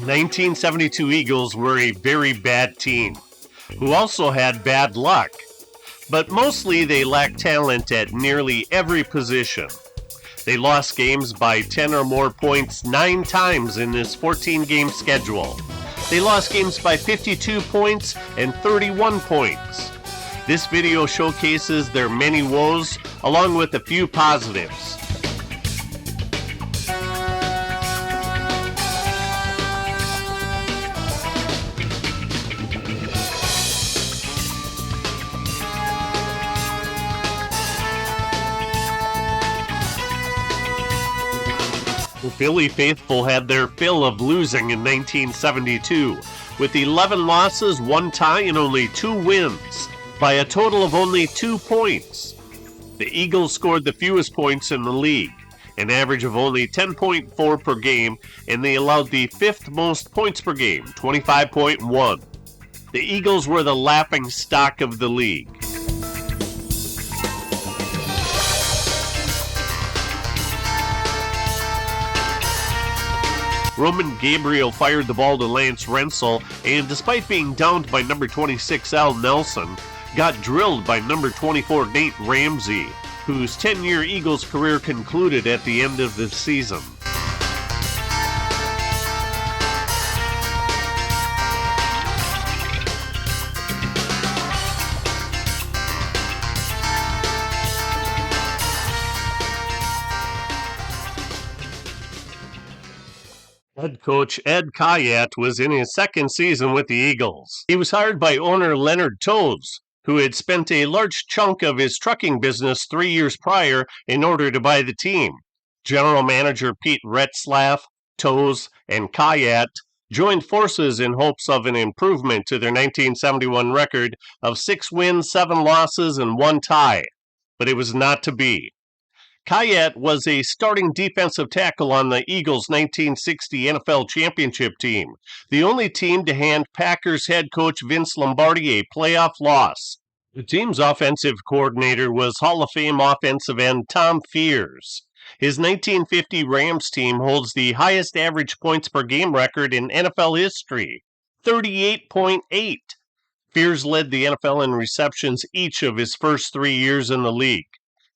1972 Eagles were a very bad team, who also had bad luck, but mostly they lacked talent at nearly every position. They lost games by 10 or more points 9 times in this 14-game schedule. They lost games by 52 points and 31 points. This video showcases their many woes along with a few positives. The Philly faithful had their fill of losing in 1972, with 11 losses, 1 tie, and only 2 wins, by a total of only 2 points. The Eagles scored the fewest points in the league, an average of only 10.4 per game, and they allowed the 5th most points per game, 25.1. The Eagles were the laughing stock of the league. Roman Gabriel fired the ball to Lance Rensel, and despite being downed by number 26 Al Nelson, got drilled by number 24 Nate Ramsey, whose 10-year Eagles career concluded at the end of the season. Head coach Ed Kayat was in his second season with the Eagles. He was hired by owner Leonard Toews, who had spent a large chunk of his trucking business 3 years prior in order to buy the team. General manager Pete Retzlaff, Toews, and Kayat joined forces in hopes of an improvement to their 1971 record of 6 wins, 7 losses, and 1 tie, but it was not to be. Kayat was a starting defensive tackle on the Eagles' 1960 NFL championship team, the only team to hand Packers head coach Vince Lombardi a playoff loss. The team's offensive coordinator was Hall of Fame offensive end Tom Fears. His 1950 Rams team holds the highest average points per game record in NFL history, 38.8. Fears led the NFL in receptions each of his first 3 years in the league.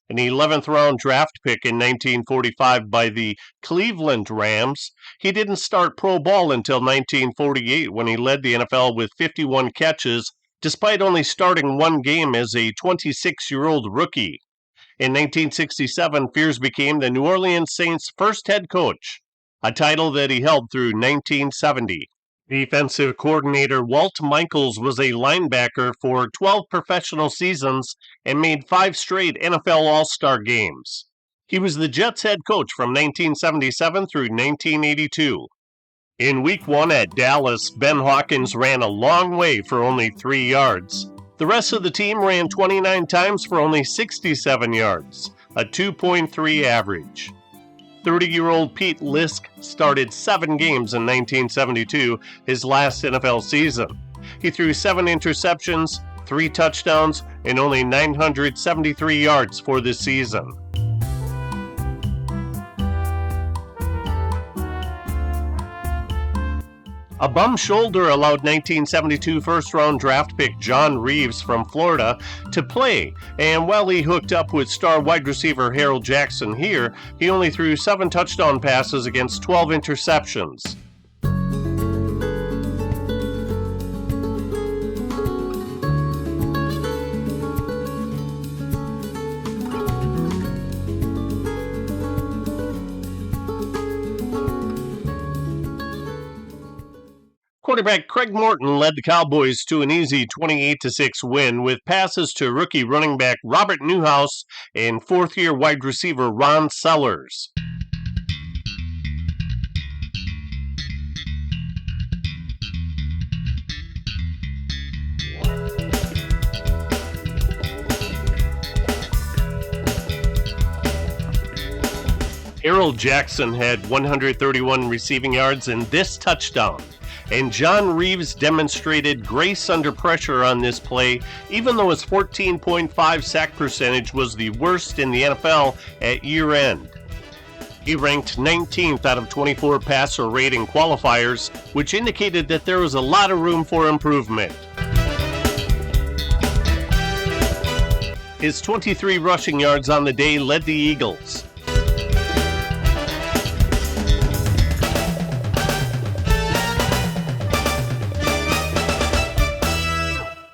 An 11th round draft pick in 1945 by the Cleveland Rams, he didn't start pro ball until 1948 when he led the NFL with 51 catches, despite only starting 1 game as a 26-year-old rookie. In 1967, Fears became the New Orleans Saints' first head coach, a title that he held through 1970. Defensive coordinator Walt Michaels was a linebacker for 12 professional seasons and made 5 straight NFL All-Star games. He was the Jets head coach from 1977 through 1982. In Week 1 at Dallas, Ben Hawkins ran a long way for only 3 yards. The rest of the team ran 29 times for only 67 yards, a 2.3 average. 30-year-old Pete Lisk started 7 games in 1972, his last NFL season. He threw 7 interceptions, 3 touchdowns, and only 973 yards for the season. A bum shoulder allowed 1972 first-round draft pick John Reeves from Florida to play, and while he hooked up with star wide receiver Harold Jackson here, he only threw 7 touchdown passes against 12 interceptions. Quarterback Craig Morton led the Cowboys to an easy 28-6 win with passes to rookie running back Robert Newhouse and 4th-year wide receiver Ron Sellers. Harold Jackson had 131 receiving yards and this touchdown. And John Reeves demonstrated grace under pressure on this play, even though his 14.5 sack percentage was the worst in the NFL at year end. He ranked 19th out of 24 passer rating qualifiers, which indicated that there was a lot of room for improvement. His 23 rushing yards on the day led the Eagles.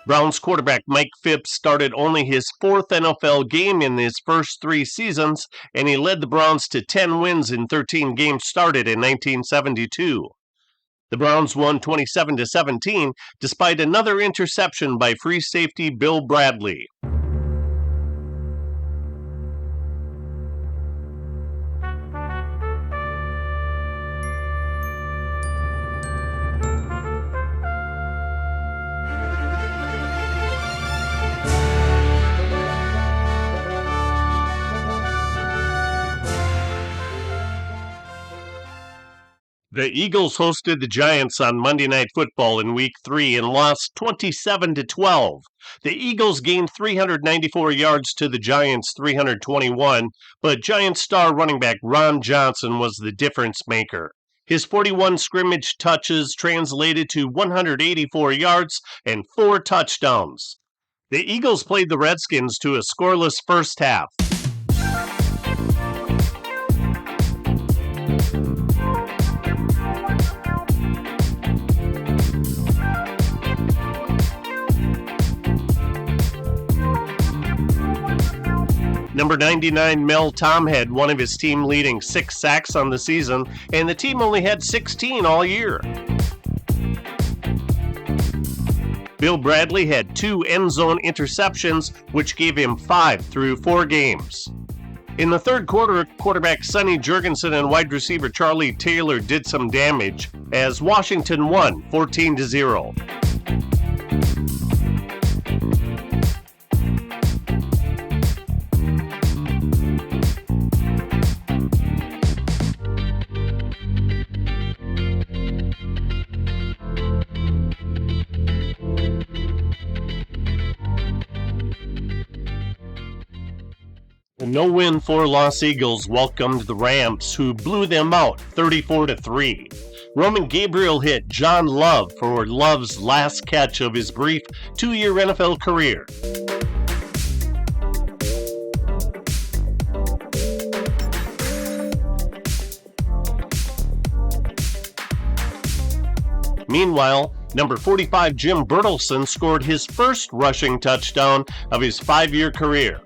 Browns quarterback Mike Phipps started only his fourth NFL game in his first 3 seasons, and he led the Browns to 10 wins in 13 games started in 1972. The Browns won 27-17 despite another interception by free safety Bill Bradley. The Eagles hosted the Giants on Monday Night Football in Week 3 and lost 27-12. The Eagles gained 394 yards to the Giants' 321, but Giants star running back Ron Johnson was the difference maker. His 41 scrimmage touches translated to 184 yards and 4 touchdowns. The Eagles played the Redskins to a scoreless first half. Number 99 Mel Tom had one of his team leading 6 sacks on the season, and the team only had 16 all year. Bill Bradley had 2 end zone interceptions, which gave him 5 through 4 games. In the third quarter, quarterback Sonny Jurgensen and wide receiver Charlie Taylor did some damage as Washington won 14-0. The no-win 4-loss Eagles welcomed the Rams, who blew them out 34-3. Roman Gabriel hit John Love for Love's last catch of his brief 2-year NFL career. Meanwhile, number 45 Jim Bertelsen scored his first rushing touchdown of his 5-year career.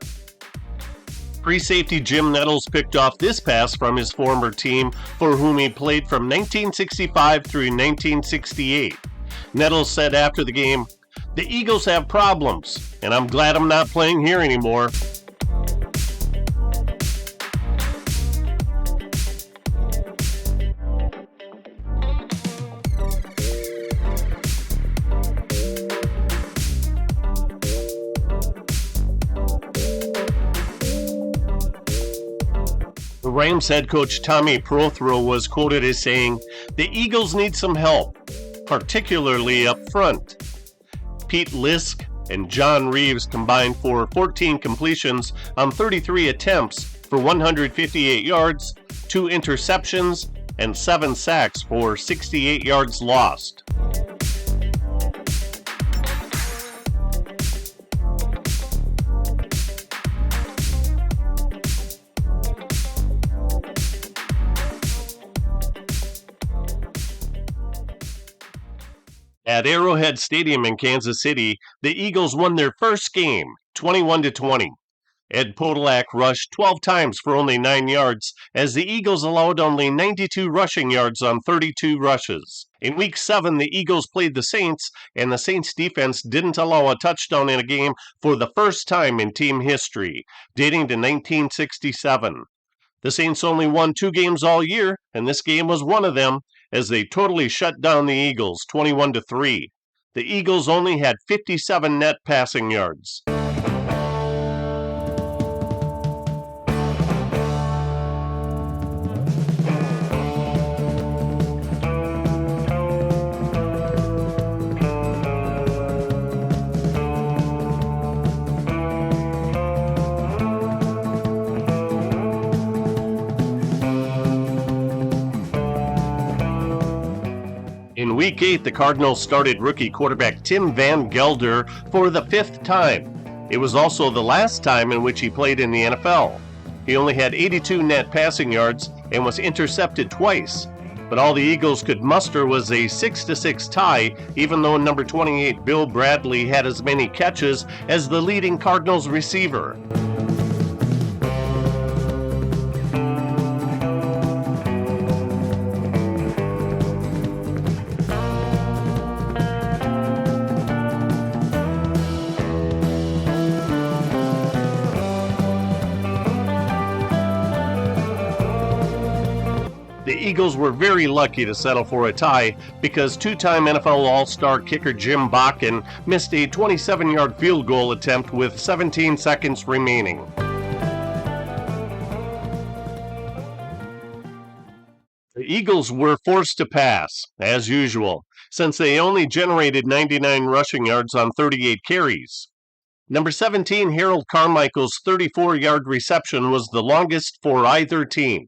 Free safety Jim Nettles picked off this pass from his former team, for whom he played from 1965 through 1968. Nettles said after the game, "The Eagles have problems, and I'm glad I'm not playing here anymore." The Rams head coach Tommy Prothro was quoted as saying, "The Eagles need some help, particularly up front." Pete Lisk and John Reeves combined for 14 completions on 33 attempts for 158 yards, 2 interceptions, and 7 sacks for 68 yards lost. At Arrowhead Stadium in Kansas City, the Eagles won their first game, 21-20. Ed Podolak rushed 12 times for only 9 yards, as the Eagles allowed only 92 rushing yards on 32 rushes. In Week 7, the Eagles played the Saints, and the Saints defense didn't allow a touchdown in a game for the first time in team history, dating to 1967. The Saints only won 2 games all year, and this game was one of them, as they totally shut down the Eagles 21-3. The Eagles only had 57 net passing yards. In Week 8, the Cardinals started rookie quarterback Tim Van Gelder for the 5th time. It was also the last time in which he played in the NFL. He only had 82 net passing yards and was intercepted twice. But all the Eagles could muster was a 6-6 tie, even though number 28 Bill Bradley had as many catches as the leading Cardinals receiver. The Eagles were very lucky to settle for a tie because two-time NFL All-Star kicker Jim Bakken missed a 27-yard field goal attempt with 17 seconds remaining. The Eagles were forced to pass, as usual, since they only generated 99 rushing yards on 38 carries. Number 17 Harold Carmichael's 34-yard reception was the longest for either team.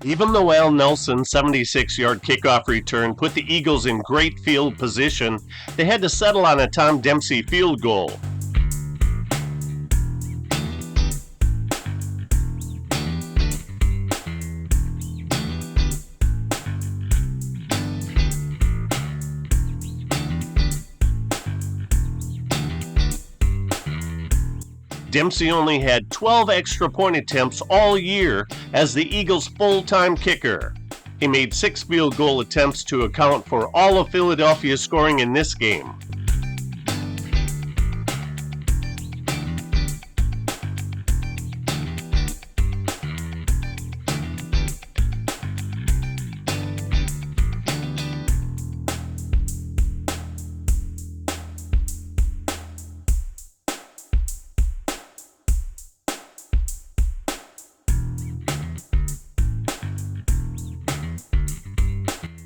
Even though Al Nelson's 76-yard kickoff return put the Eagles in great field position, they had to settle on a Tom Dempsey field goal. Dempsey only had 12 extra point attempts all year as the Eagles' full-time kicker. He made 6 field goal attempts to account for all of Philadelphia's scoring in this game.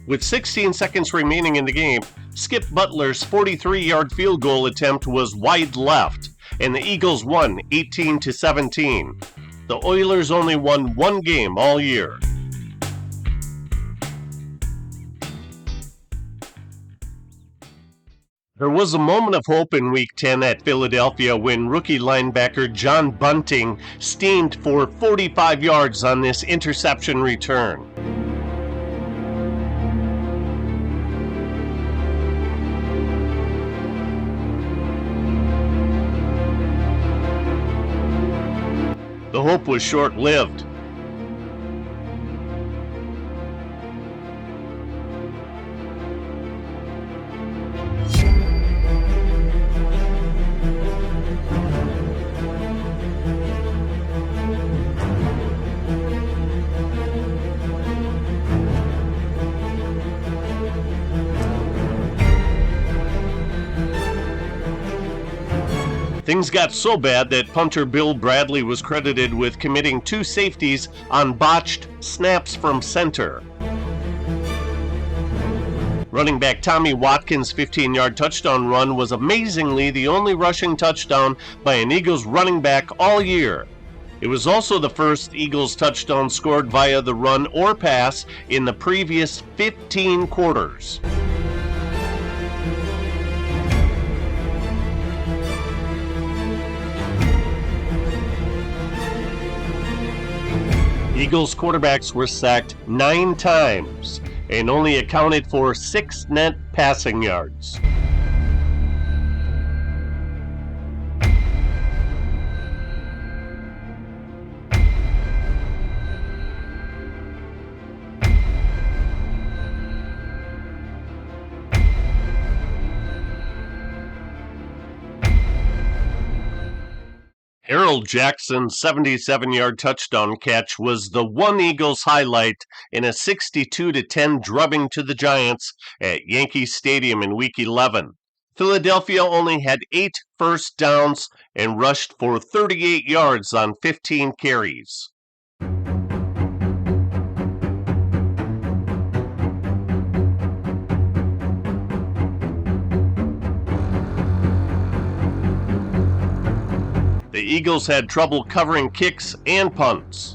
With 16 seconds remaining in the game, Skip Butler's 43-yard field goal attempt was wide left, and the Eagles won 18-17. The Oilers only won one game all year. There was a moment of hope in Week 10 at Philadelphia when rookie linebacker John Bunting steamed for 45 yards on this interception return. The hope was short-lived. Things got so bad that punter Bill Bradley was credited with committing 2 safeties on botched snaps from center. Running back Tommy Watkins' 15-yard touchdown run was amazingly the only rushing touchdown by an Eagles running back all year. It was also the first Eagles touchdown scored via the run or pass in the previous 15 quarters. Eagles quarterbacks were sacked 9 times and only accounted for 6 net passing yards. Harold Jackson's 77-yard touchdown catch was the one Eagles highlight in a 62-10 drubbing to the Giants at Yankee Stadium in Week 11. Philadelphia only had 8 first downs and rushed for 38 yards on 15 carries. The The Eagles had trouble covering kicks and punts.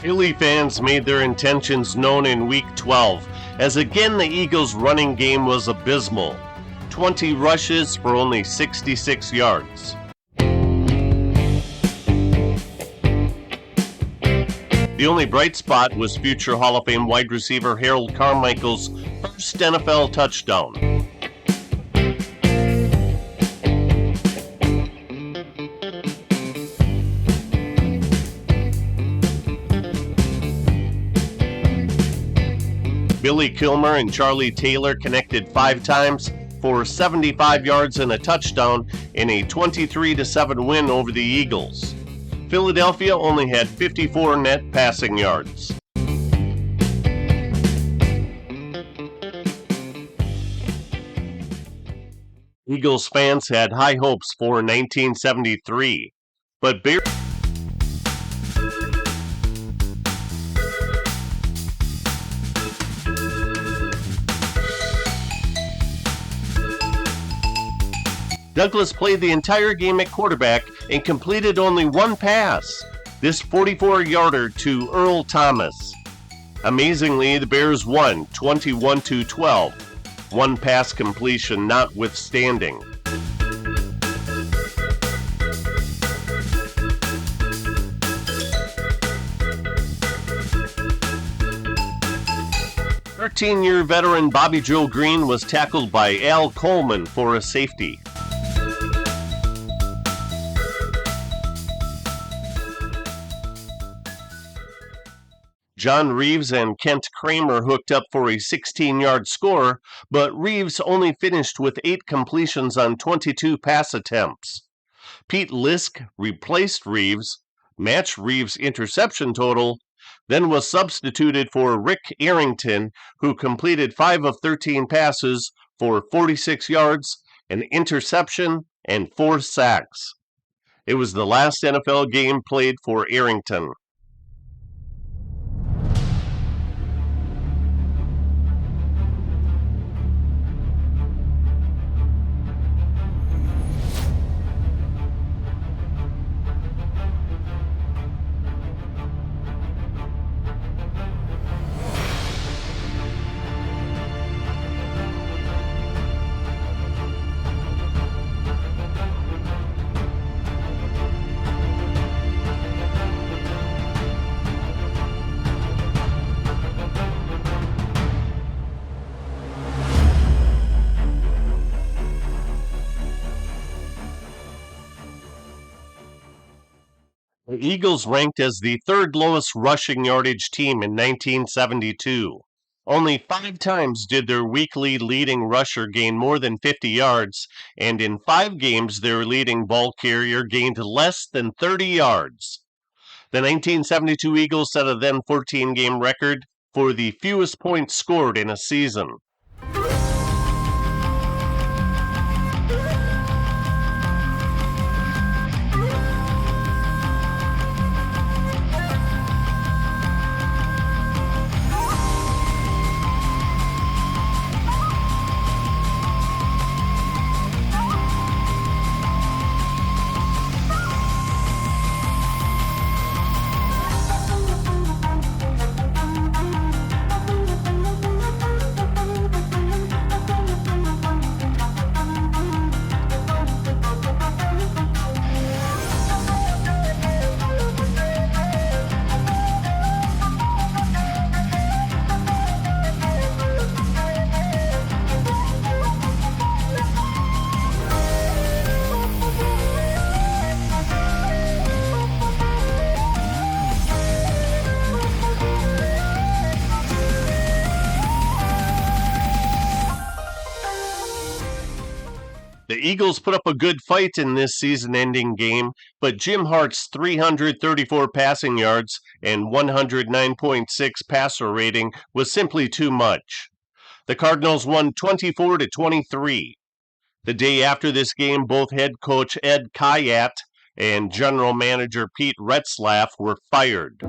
Philly fans made their intentions known in Week 12, as again the Eagles' running game was abysmal. 20 rushes for only 66 yards. The only bright spot was future Hall of Fame wide receiver Harold Carmichael's first NFL touchdown. Billy Kilmer and Charlie Taylor connected 5 times for 75 yards and a touchdown in a 23-7 win over the Eagles. Philadelphia only had 54 net passing yards. Eagles fans had high hopes for 1973, but Douglas played the entire game at quarterback and completed only one pass, this 44-yarder to Earl Thomas. Amazingly, the Bears won 21-12, one pass completion notwithstanding. Thirteen-year veteran Bobby Joe Green was tackled by Al Coleman for a safety. John Reeves and Kent Kramer hooked up for a 16-yard score, but Reeves only finished with 8 completions on 22 pass attempts. Pete Lisk replaced Reeves, matched Reeves' interception total, then was substituted for Rick Arrington, who completed 5 of 13 passes for 46 yards, an interception, and 4 sacks. It was the last NFL game played for Arrington. The Eagles ranked as the 3rd lowest rushing yardage team in 1972. Only 5 times did their weekly leading rusher gain more than 50 yards, and in 5 games their leading ball carrier gained less than 30 yards. The 1972 Eagles set a then 14-game record for the fewest points scored in a season. The Eagles put up a good fight in this season-ending game, but Jim Hart's 334 passing yards and 109.6 passer rating was simply too much. The Cardinals won 24-23. The day after this game, both head coach Ed Kayat and general manager Pete Retzlaff were fired.